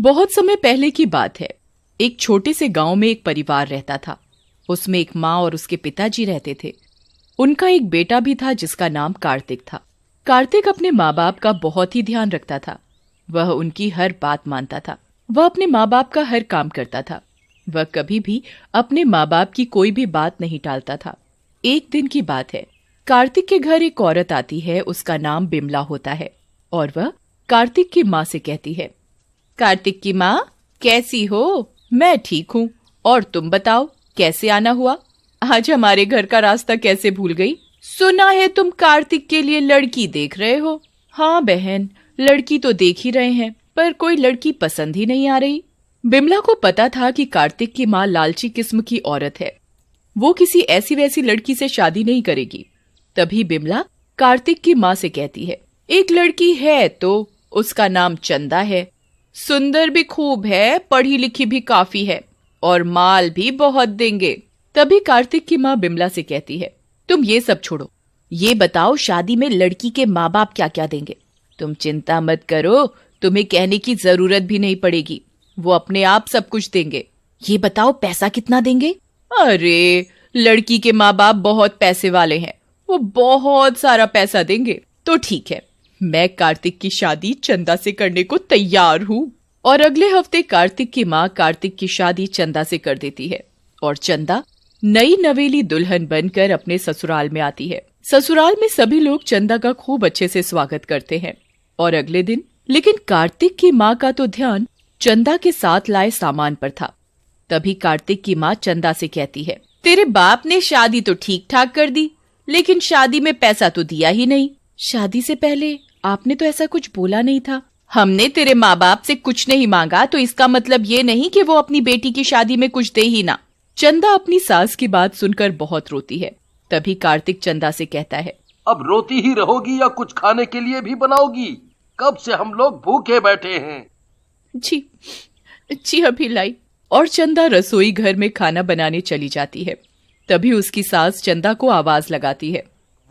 बहुत समय पहले की बात है। एक छोटे से गांव में एक परिवार रहता था। उसमें एक माँ और उसके पिताजी रहते थे। उनका एक बेटा भी था जिसका नाम कार्तिक था। कार्तिक अपने माँ बाप का बहुत ही ध्यान रखता था। वह उनकी हर बात मानता था। वह अपने माँ बाप का हर काम करता था। वह कभी भी अपने माँ बाप की कोई भी बात नहीं टालता था। एक दिन की बात है, कार्तिक के घर एक औरत आती है। उसका नाम बिमला होता है और वह कार्तिक की माँ से कहती है, कार्तिक की माँ, कैसी हो? मैं ठीक हूँ। और तुम बताओ, कैसे आना हुआ? आज हमारे घर का रास्ता कैसे भूल गई? सुना है तुम कार्तिक के लिए लड़की देख रहे हो। हाँ बहन, लड़की तो देख ही रहे हैं, पर कोई लड़की पसंद ही नहीं आ रही। बिमला को पता था कि कार्तिक की माँ लालची किस्म की औरत है। वो किसी ऐसी वैसी लड़की से शादी नहीं करेगी। तभी बिमला कार्तिक की माँ से कहती है, एक लड़की है तो उसका नाम चंदा है। सुंदर भी खूब है, पढ़ी लिखी भी काफी है और माल भी बहुत देंगे। तभी कार्तिक की माँ बिमला से कहती है, तुम ये सब छोड़ो, ये बताओ शादी में लड़की के माँ बाप क्या क्या देंगे? तुम चिंता मत करो, तुम्हें कहने की जरूरत भी नहीं पड़ेगी, वो अपने आप सब कुछ देंगे। ये बताओ पैसा कितना देंगे? अरे, लड़की के माँ बाप बहुत पैसे वाले हैं, वो बहुत सारा पैसा देंगे। तो ठीक है, मैं कार्तिक की शादी चंदा से करने को तैयार हूँ। और अगले हफ्ते कार्तिक की माँ कार्तिक की शादी चंदा से कर देती है और चंदा नई नवेली दुल्हन बनकर अपने ससुराल में आती है। ससुराल में सभी लोग चंदा का खूब अच्छे से स्वागत करते हैं। और अगले दिन लेकिन कार्तिक की माँ का तो ध्यान चंदा के साथ लाए सामान पर था। तभी कार्तिक की माँ चंदा से कहती है, तेरे बाप ने शादी तो ठीक ठाक कर दी, लेकिन शादी में पैसा तो दिया ही नहीं। शादी से पहले आपने तो ऐसा कुछ बोला नहीं था। हमने तेरे माँ बाप से कुछ नहीं मांगा तो इसका मतलब ये नहीं कि वो अपनी बेटी की शादी में कुछ दे ही ना। चंदा अपनी सास की बात सुनकर बहुत रोती है। तभी कार्तिक चंदा से कहता है, अब रोती ही रहोगी या कुछ खाने के लिए भी बनाओगी? कब से हम लोग भूखे बैठे हैं। जी अभी लाई। और चंदा रसोई घर में खाना बनाने चली जाती है। तभी उसकी सास चंदा को आवाज लगाती है,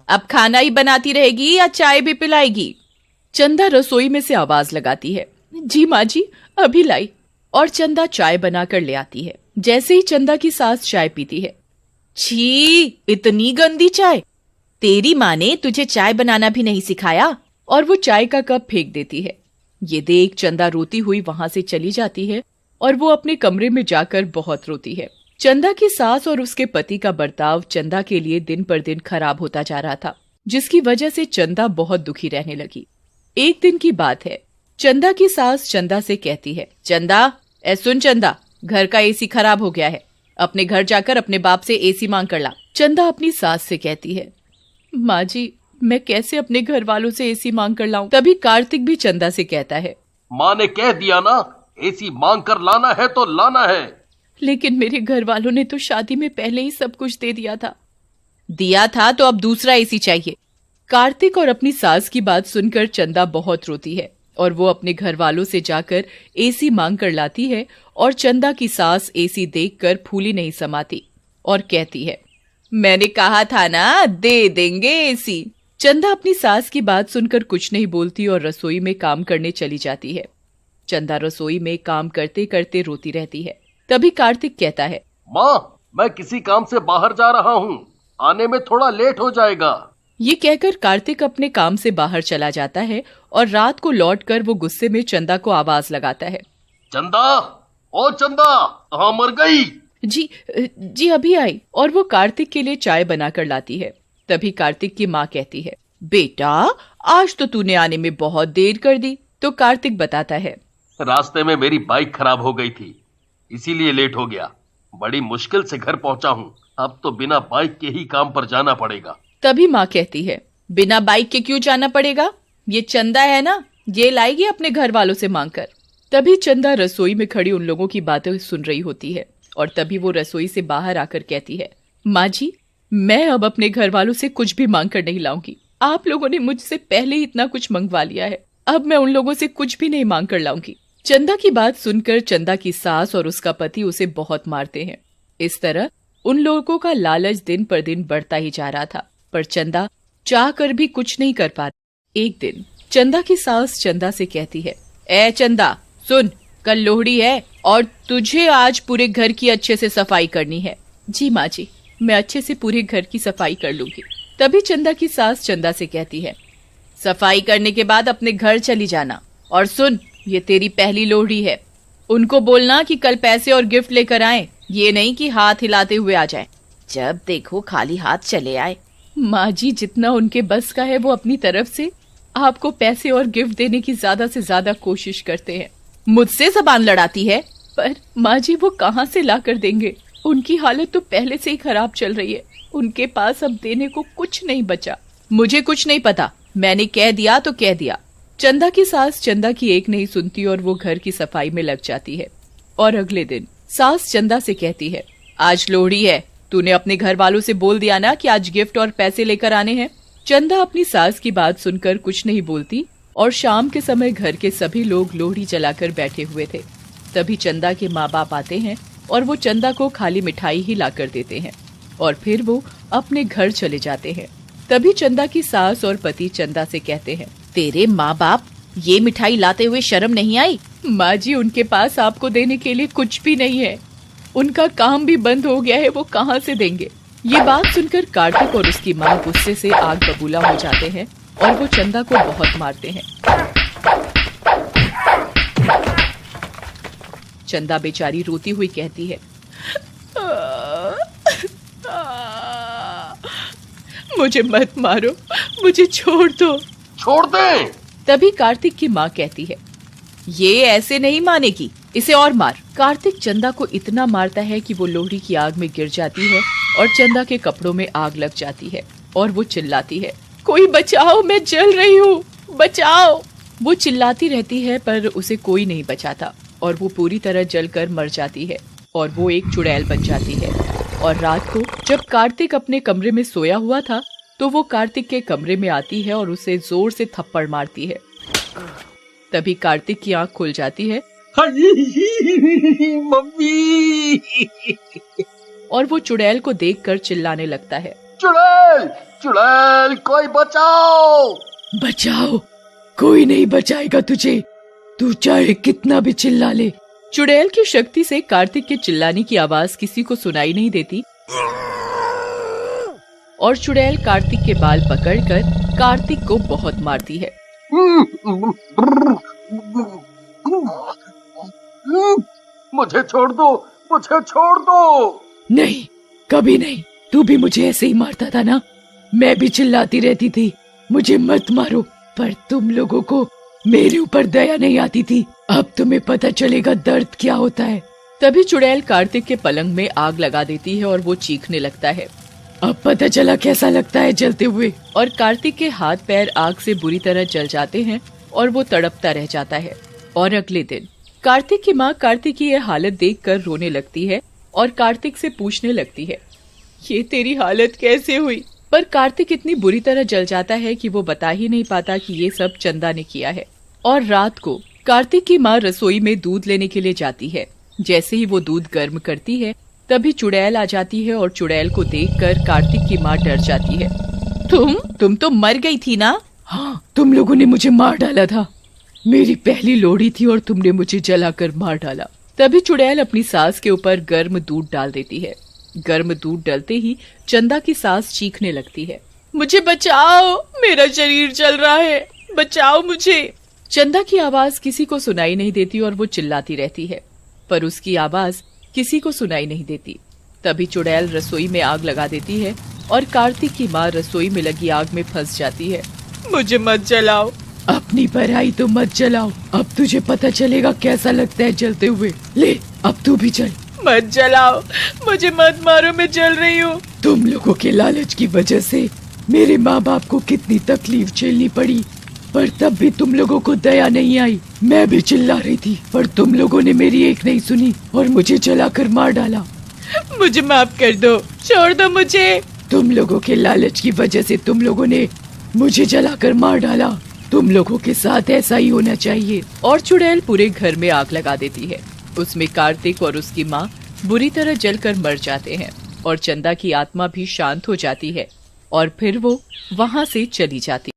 अब खाना ही बनाती रहेगी या चाय भी पिलाएगी? चंदा रसोई में से आवाज लगाती है, जी माँ जी, अभी लाई। और चंदा चाय बनाकर ले आती है। जैसे ही चंदा की सास चाय पीती है, छी, इतनी गंदी चाय! तेरी माँ ने तुझे चाय बनाना भी नहीं सिखाया। और वो चाय का कप फेंक देती है। ये देख चंदा रोती हुई वहां से चली जाती है और वो अपने कमरे में जाकर बहुत रोती है। चंदा की सास और उसके पति का बर्ताव चंदा के लिए दिन पर दिन खराब होता जा रहा था, जिसकी वजह से चंदा बहुत दुखी रहने लगी। एक दिन की बात है, चंदा की सास चंदा से कहती है, चंदा, सुन चंदा, घर का एसी खराब हो गया है, अपने घर जाकर अपने बाप से एसी मांग कर ला। चंदा अपनी सास से कहती है, माँ जी, मैं कैसे अपने घर वालों से एसी मांग कर लाऊं? तभी कार्तिक भी चंदा से कहता है, माँ ने कह दिया ना, एसी मांग कर लाना है तो लाना है। लेकिन मेरे घर वालों ने तो शादी में पहले ही सब कुछ दे दिया था। दिया था तो अब दूसरा एसी चाहिए। कार्तिक और अपनी सास की बात सुनकर चंदा बहुत रोती है और वो अपने घर वालों से जाकर एसी मांग कर लाती है। और चंदा की सास एसी देखकर फूली नहीं समाती और कहती है, मैंने कहा था ना, दे देंगे एसी। चंदा अपनी सास की बात सुनकर कुछ नहीं बोलती और रसोई में काम करने चली जाती है। चंदा रसोई में काम करते करते रोती रहती है। तभी कार्तिक कहता है, माँ, मैं किसी काम से बाहर जा रहा हूँ, आने में थोड़ा लेट हो जाएगा। ये कहकर कार्तिक अपने काम से बाहर चला जाता है और रात को लौटकर वो गुस्से में चंदा को आवाज लगाता है, चंदा, ओ चंदा, कहाँ मर गई? जी अभी आई। और वो कार्तिक के लिए चाय बनाकर लाती है। तभी कार्तिक की माँ कहती है, बेटा, आज तो तूने आने में बहुत देर कर दी। तो कार्तिक बताता है, रास्ते में मेरी बाइक खराब हो गई थी, इसीलिए लेट हो गया। बड़ी मुश्किल से घर पहुंचा हूँ, अब तो बिना बाइक के ही काम पर जाना पड़ेगा। तभी माँ कहती है, बिना बाइक के क्यों जाना पड़ेगा? ये चंदा है ना, ये लाएगी अपने घर वालों से मांगकर। तभी चंदा रसोई में खड़ी उन लोगों की बातें सुन रही होती है और तभी वो रसोई से बाहर आकर कहती है, माँ जी, मैं अब अपने घर वालों से कुछ भी मांग कर नहीं लाऊंगी। आप लोगों ने मुझसे पहले ही इतना कुछ मंगवा लिया है, अब मैं उन लोगों से कुछ भी नहीं मांग कर लाऊंगी। चंदा की बात सुनकर चंदा की सास और उसका पति उसे बहुत मारते हैं। इस तरह उन लोगों का लालच दिन पर दिन बढ़ता ही जा रहा था, पर चंदा चाह कर भी कुछ नहीं कर पा रही। एक दिन चंदा की सास चंदा से कहती है, ए चंदा, सुन, कल लोहड़ी है और तुझे आज पूरे घर की अच्छे से सफाई करनी है। जी माँ जी, मैं अच्छे से पूरे घर की सफाई कर लूंगी। तभी चंदा की सास चंदा से कहती है, सफाई करने के बाद अपने घर चली जाना। और सुन, ये तेरी पहली लोहड़ी है, उनको बोलना कि कल पैसे और गिफ्ट लेकर आए, ये नहीं कि हाथ हिलाते हुए आ जाए। जब देखो खाली हाथ चले आए। माँ जी, जितना उनके बस का है वो अपनी तरफ से आपको पैसे और गिफ्ट देने की ज्यादा से ज्यादा कोशिश करते हैं। मुझसे जबान लड़ाती है, पर माँ जी वो कहाँ से ला कर देंगे? उनकी हालत तो पहले से ही खराब चल रही है, उनके पास अब देने को कुछ नहीं बचा। मुझे कुछ नहीं पता, मैंने कह दिया तो कह दिया। चंदा की सास चंदा की एक नहीं सुनती और वो घर की सफाई में लग जाती है। और अगले दिन सास चंदा से कहती है, आज लोहड़ी है, तूने अपने घर वालों से बोल दिया ना कि आज गिफ्ट और पैसे लेकर आने हैं। चंदा अपनी सास की बात सुनकर कुछ नहीं बोलती और शाम के समय घर के सभी लोग लोहड़ी जलाकर बैठे हुए थे। तभी चंदा के माँ बाप आते हैं और वो चंदा को खाली मिठाई ही लाकर देते हैं और फिर वो अपने घर चले जाते हैं। तभी चंदा की सास और पति चंदा से कहते हैं, तेरे माँ बाप ये मिठाई लाते हुए शर्म नहीं आई? माँ जी, उनके पास आपको देने के लिए कुछ भी नहीं है, उनका काम भी बंद हो गया है, वो कहाँ से देंगे? ये बात सुनकर कार्तिक और उसकी माँ गुस्से से आग बबूला हो जाते हैं और वो चंदा को बहुत मारते हैं। चंदा बेचारी रोती हुई कहती है, मुझे मत मारो, मुझे छोड़ दो। छोड़ दे। तभी कार्तिक की माँ कहती है, ये ऐसे नहीं मानेगी, इसे और मार। कार्तिक चंदा को इतना मारता है कि वो लोहड़ी की आग में गिर जाती है और चंदा के कपड़ों में आग लग जाती है और वो चिल्लाती है, कोई बचाओ, मैं जल रही हूँ, बचाओ। वो चिल्लाती रहती है पर उसे कोई नहीं बचाता और वो पूरी तरह जलकर मर जाती है और वो एक चुड़ैल बन जाती है। और रात को जब कार्तिक अपने कमरे में सोया हुआ था तो वो कार्तिक के कमरे में आती है और उसे जोर से थप्पड़ मारती है। तभी कार्तिक की आंख खुल जाती है मम्मी। और वो चुड़ैल को देखकर चिल्लाने लगता है, चुड़ैल, चुड़ैल, कोई बचाओ। बचाओ, कोई नहीं बचाएगा तुझे, तू चाहे कितना भी चिल्ला ले। चुड़ैल की शक्ति से कार्तिक के चिल्लाने की आवाज किसी को सुनाई नहीं देती और चुड़ैल कार्तिक के बाल पकड़कर कार्तिक को बहुत मारती है। मुझे छोड़ दो, मुझे छोड़ दो। नहीं, कभी नहीं, तू भी मुझे ऐसे ही मारता था ना, मैं भी चिल्लाती रहती थी मुझे मत मारो, पर तुम लोगों को मेरे ऊपर दया नहीं आती थी। अब तुम्हें पता चलेगा दर्द क्या होता है। तभी चुड़ैल कार्तिक के पलंग में आग लगा देती है और वो चीखने लगता है। अब पता चला कैसा लगता है जलते हुए। और कार्तिक के हाथ पैर आग से बुरी तरह जल जाते हैं और वो तड़पता रह जाता है। और अगले दिन कार्तिक की माँ कार्तिक की यह हालत देखकर रोने लगती है और कार्तिक से पूछने लगती है, ये तेरी हालत कैसे हुई? पर कार्तिक इतनी बुरी तरह जल जाता है कि वो बता ही नहीं पाता कि ये सब चंदा ने किया है। और रात को कार्तिक की माँ रसोई में दूध लेने के लिए जाती है। जैसे ही वो दूध गर्म करती है तभी चुड़ैल आ जाती है और चुड़ैल को देखकर कार्तिक की माँ डर जाती है। तुम तो मर गई थी ना? हाँ, तुम लोगों ने मुझे मार डाला था, मेरी पहली लोहड़ी थी और तुमने मुझे जलाकर मार डाला। तभी चुड़ैल अपनी सास के ऊपर गर्म दूध डाल देती है। गर्म दूध डलते ही चंदा की सास चीखने लगती है, मुझे बचाओ, मेरा शरीर जल रहा है, बचाओ मुझे। चंदा की आवाज किसी को सुनाई नहीं देती और वो चिल्लाती रहती है, पर उसकी आवाज किसी को सुनाई नहीं देती। तभी चुड़ैल रसोई में आग लगा देती है और कार्तिक की माँ रसोई में लगी आग में फंस जाती है। मुझे मत जलाओ, अपनी पराई तो मत जलाओ, अब तुझे पता चलेगा कैसा लगता है जलते हुए। ले, अब तू भी चल। मत जलाओ, मुझे मत मारो, मैं जल रही हूँ। तुम लोगों के लालच की वजह से मेरे माँ बाप को कितनी तकलीफ झेलनी पड़ी, पर तब भी तुम लोगों को दया नहीं आई। मैं भी चिल्ला रही थी पर तुम लोगों ने मेरी एक नहीं सुनी और मुझे जलाकर मार डाला। मुझे माफ कर दो, छोड़ दो मुझे। तुम लोगों के लालच की वजह से तुम लोगों ने मुझे जलाकर मार डाला, तुम लोगों के साथ ऐसा ही होना चाहिए। और चुड़ैल पूरे घर में आग लगा देती है। उसमें कार्तिक और उसकी माँ बुरी तरह जलकर मर जाते हैं और चंदा की आत्मा भी शांत हो जाती है और फिर वो वहाँ से चली जाती।